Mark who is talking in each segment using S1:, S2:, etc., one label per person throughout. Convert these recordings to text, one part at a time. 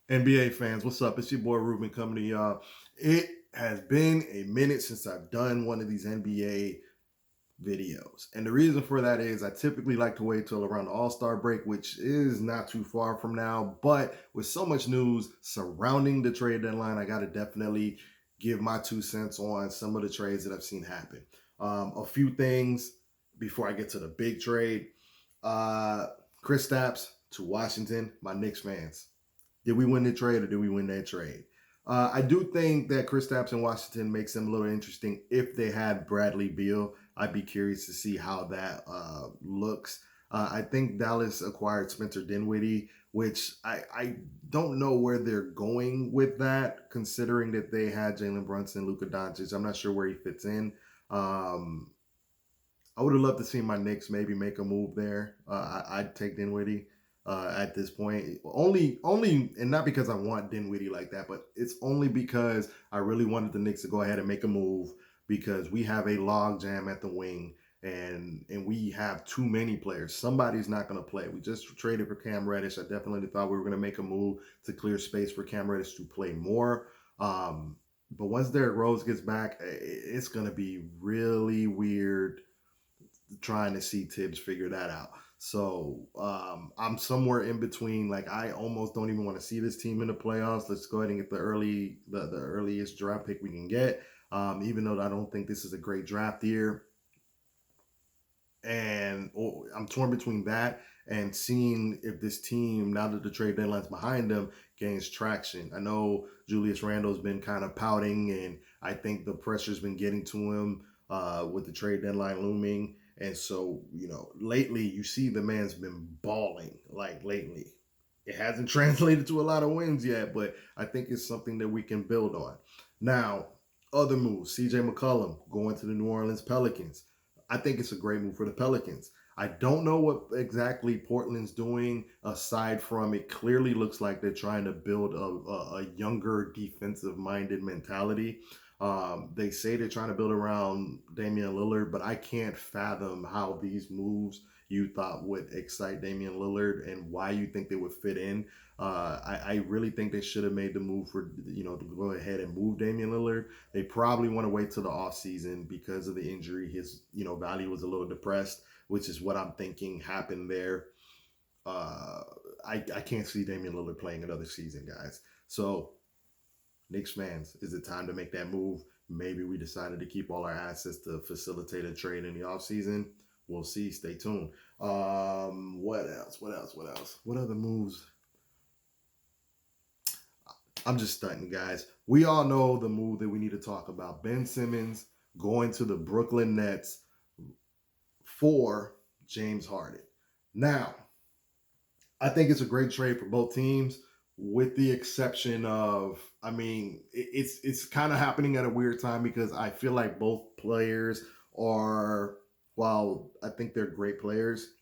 S1: NBA fans, what's up? It's your boy Ruben coming to y'all. It has been a minute since I've done one of these NBA videos. And the reason for that is I typically like to wait till around the All-Star break, which is not too far from now. But with so much news surrounding the trade deadline, I got to definitely give my 2 cents on some of the trades that I've seen happen. A few things before I get to the big trade. Uh, Chris Stapps to Washington, my Knicks fans. Did we win the trade or did we win that trade? I do think that Chris Stapps in Washington makes them a little interesting. If they had Bradley Beal, I'd be curious to see how that looks. I think Dallas acquired Spencer Dinwiddie, which I don't know where they're going with that, considering that they had Jalen Brunson, Luka Doncic. I'm not sure where he fits in. Um, I would have loved to see my Knicks maybe make a move there. I'd take Dinwiddie at this point. Only, and not because I want Dinwiddie like that, but it's only because I really wanted the Knicks to go ahead and make a move because we have a log jam at the wing and we have too many players. Somebody's not going to play. We just traded for Cam Reddish. I definitely thought we were going to make a move to clear space for Cam Reddish to play more. But once Derrick Rose gets back, it's going to be really weird trying to see Tibbs figure that out. So I'm somewhere in between. Like I almost don't even want to see this team in the playoffs. Let's go ahead and get the earliest draft pick we can get. Even though I don't think this is a great draft year, and I'm torn between that and seeing if this team, now that the trade deadline's behind them, gains traction. I know Julius Randle's been kind of pouting, and I think the pressure's been getting to him with the trade deadline looming. And so, lately you see the man's been balling. Like lately, it hasn't translated to a lot of wins yet, but I think it's something that we can build on. Now, other moves: CJ McCollum going to the New Orleans Pelicans. I think it's a great move for the Pelicans. I don't know what exactly Portland's doing aside from it clearly looks like they're trying to build a younger defensive minded mentality. They say they're trying to build around Damian Lillard, but I can't fathom how these moves you thought would excite Damian Lillard and why you think they would fit in. I really think they should have made the move for, to go ahead and move Damian Lillard. They probably want to wait till the offseason because of the injury. His, value was a little depressed, which is what I'm thinking happened there. Uh, I can't see Damian Lillard playing another season, guys. So, Knicks fans, is it time to make that move? Maybe we decided to keep all our assets to facilitate a trade in the offseason. We'll see. Stay tuned. What else? What else? What else? What other moves? I'm just stunting, guys. We all know the move that we need to talk about. Ben Simmons going to the Brooklyn Nets for James Harden. Now, I think it's a great trade for both teams, with the exception of, I mean, it's kind of happening at a weird time because I feel like both players are, while I think they're great players,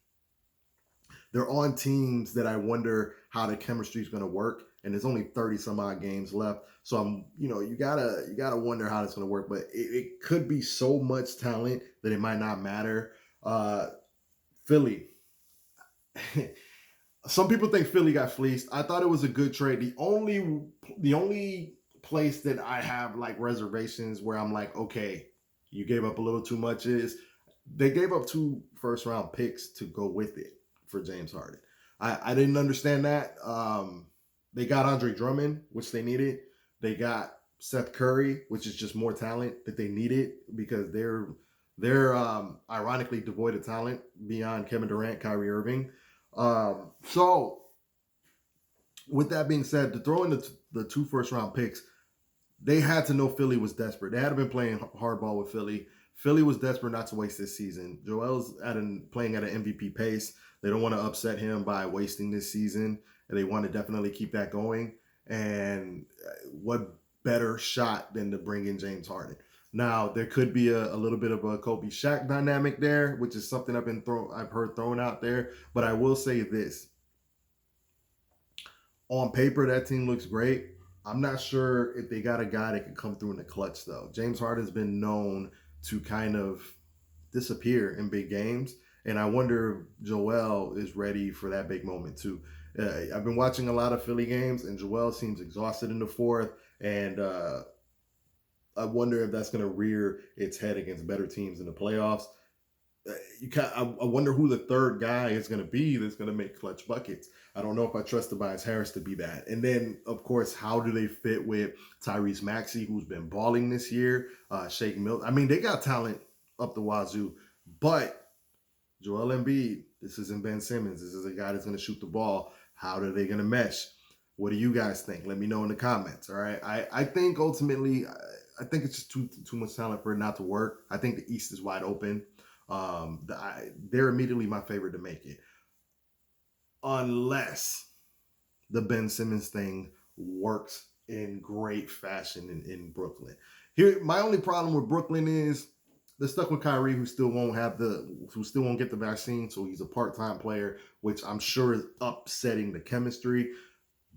S1: they're on teams that I wonder how the chemistry is going to work. And there's only 30 some odd games left, so you gotta wonder how it's going to work. But it could be so much talent that it might not matter. Philly. Some people think Philly got fleeced. I thought it was a good trade. The only place that I have like reservations where I'm like, okay, you gave up a little too much is they gave up 2 first round picks to go with it for James Harden. I didn't understand that. They got Andre Drummond, which they needed. They got Seth Curry, which is just more talent that they needed because they're ironically devoid of talent beyond Kevin Durant, Kyrie Irving. So with that being said, to throw in the 2 first round picks, they had to know Philly was desperate. They had been playing hardball with Philly. Philly was desperate not to waste this season. Joel's playing at an MVP pace. They don't want to upset him by wasting this season, and they want to definitely keep that going. And what better shot than to bring in James Harden? Now there could be a little bit of a Kobe Shaq dynamic there, which is something I've heard thrown out there. But I will say this: on paper, that team looks great. I'm not sure if they got a guy that can come through in the clutch, though. James Harden's been known to kind of disappear in big games, and I wonder if Joel is ready for that big moment too. I've been watching a lot of Philly games, and Joel seems exhausted in the fourth, and I wonder if that's going to rear its head against better teams in the playoffs. I wonder who the third guy is going to be that's going to make clutch buckets. I don't know if I trust Tobias Harris to be that. And then, of course, how do they fit with Tyrese Maxey, who's been balling this year? Shake Milton. I mean, they got talent up the wazoo, but Joel Embiid, this isn't Ben Simmons. This is a guy that's going to shoot the ball. How are they going to mesh? What do you guys think? Let me know in the comments. All right. I think ultimately, I think it's just too much talent for it not to work. I think the East is wide open. They're immediately my favorite to make it, unless the Ben Simmons thing works in great fashion in Brooklyn. Here, my only problem with Brooklyn is they're stuck with Kyrie, who still won't get the vaccine, so he's a part-time player, which I'm sure is upsetting the chemistry.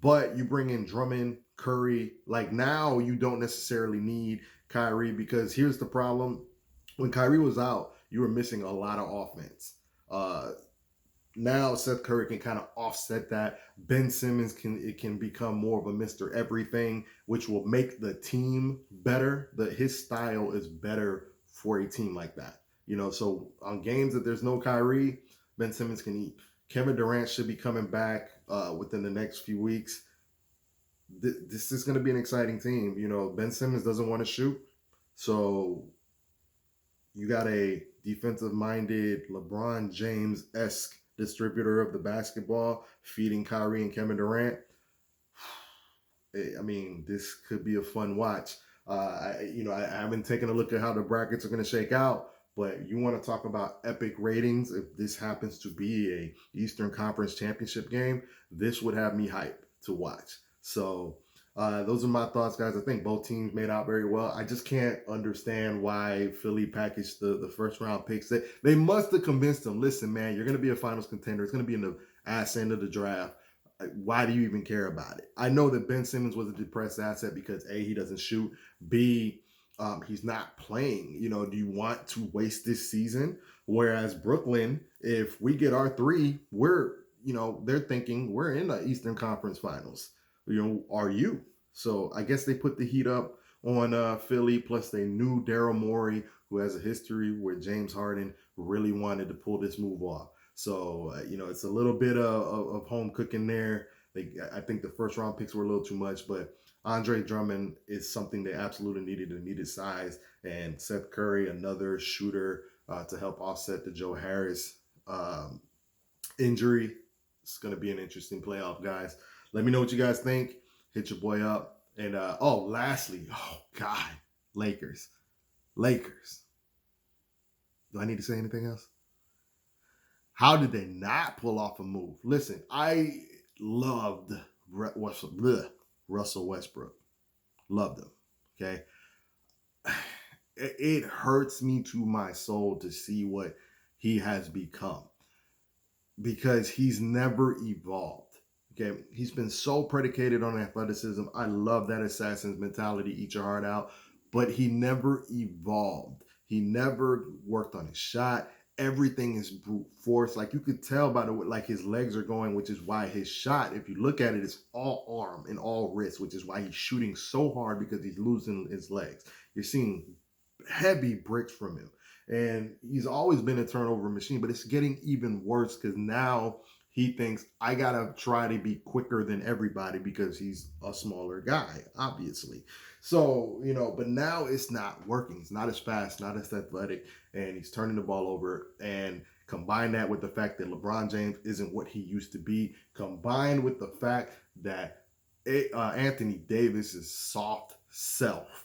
S1: But you bring in Drummond, Curry, like now you don't necessarily need Kyrie, because here's the problem: when Kyrie was out, you were missing a lot of offense. Now Seth Curry can kind of offset that. Ben Simmons can become more of a Mr. Everything, which will make the team better. His style is better for a team like that. So on games that there's no Kyrie, Ben Simmons can eat. Kevin Durant should be coming back within the next few weeks. This is going to be an exciting team. Ben Simmons doesn't want to shoot, so you got a defensive-minded LeBron James-esque distributor of the basketball feeding Kyrie and Kevin Durant. I mean, this could be a fun watch. I haven't taken a look at how the brackets are going to shake out, but you want to talk about epic ratings. If this happens to be a Eastern Conference championship game, this would have me hyped to watch. So those are my thoughts, guys. I think both teams made out very well. I just can't understand why Philly packaged the first round picks. They must have convinced them, listen, man, you're going to be a finals contender. It's going to be in the ass end of the draft. Why do you even care about it? I know that Ben Simmons was a depressed asset because A, he doesn't shoot. B, he's not playing. Do you want to waste this season? Whereas Brooklyn, if we get our three, they're thinking we're in the Eastern Conference Finals. Are you? So I guess they put the heat up on Philly. Plus, they knew Daryl Morey, who has a history where James Harden really wanted to pull this move off. So, it's a little bit of home cooking there. I think the first round picks were a little too much, but Andre Drummond is something they absolutely needed. They needed size. And Seth Curry, another shooter to help offset the Joe Harris injury. It's going to be an interesting playoff, guys. Let me know what you guys think. Hit your boy up. And lastly, Lakers. Do I need to say anything else? How did they not pull off a move? Listen, I loved Russell Westbrook. Loved him. Okay. It hurts me to my soul to see what he has become, because he's never evolved. Okay, he's been so predicated on athleticism. I love that assassin's mentality, eat your heart out, but he never evolved. He never worked on his shot. Everything is brute force. Like you could tell by the way, like his legs are going, which is why his shot, if you look at it, is all arm and all wrist, which is why he's shooting so hard, because he's losing his legs. You're seeing heavy bricks from him. And he's always been a turnover machine, but it's getting even worse because now he thinks I got to try to be quicker than everybody because he's a smaller guy, obviously. So, but now it's not working. It's not as fast, not as athletic, and he's turning the ball over. And combine that with the fact that LeBron James isn't what he used to be, combined with the fact that Anthony Davis's soft self,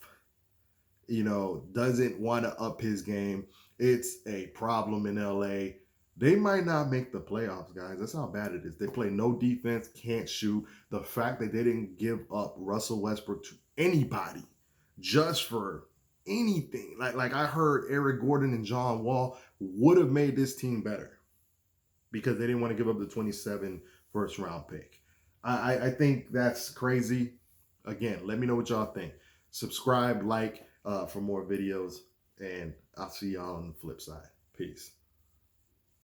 S1: doesn't want to up his game. It's a problem in LA. They might not make the playoffs, guys. That's how bad it is. They play no defense, can't shoot. The fact that they didn't give up Russell Westbrook to anybody just for anything. Like I heard Eric Gordon and John Wall would have made this team better because they didn't want to give up the 27 first round pick. I think that's crazy. Again, let me know what y'all think. Subscribe, like for more videos, and I'll see y'all on the flip side. Peace.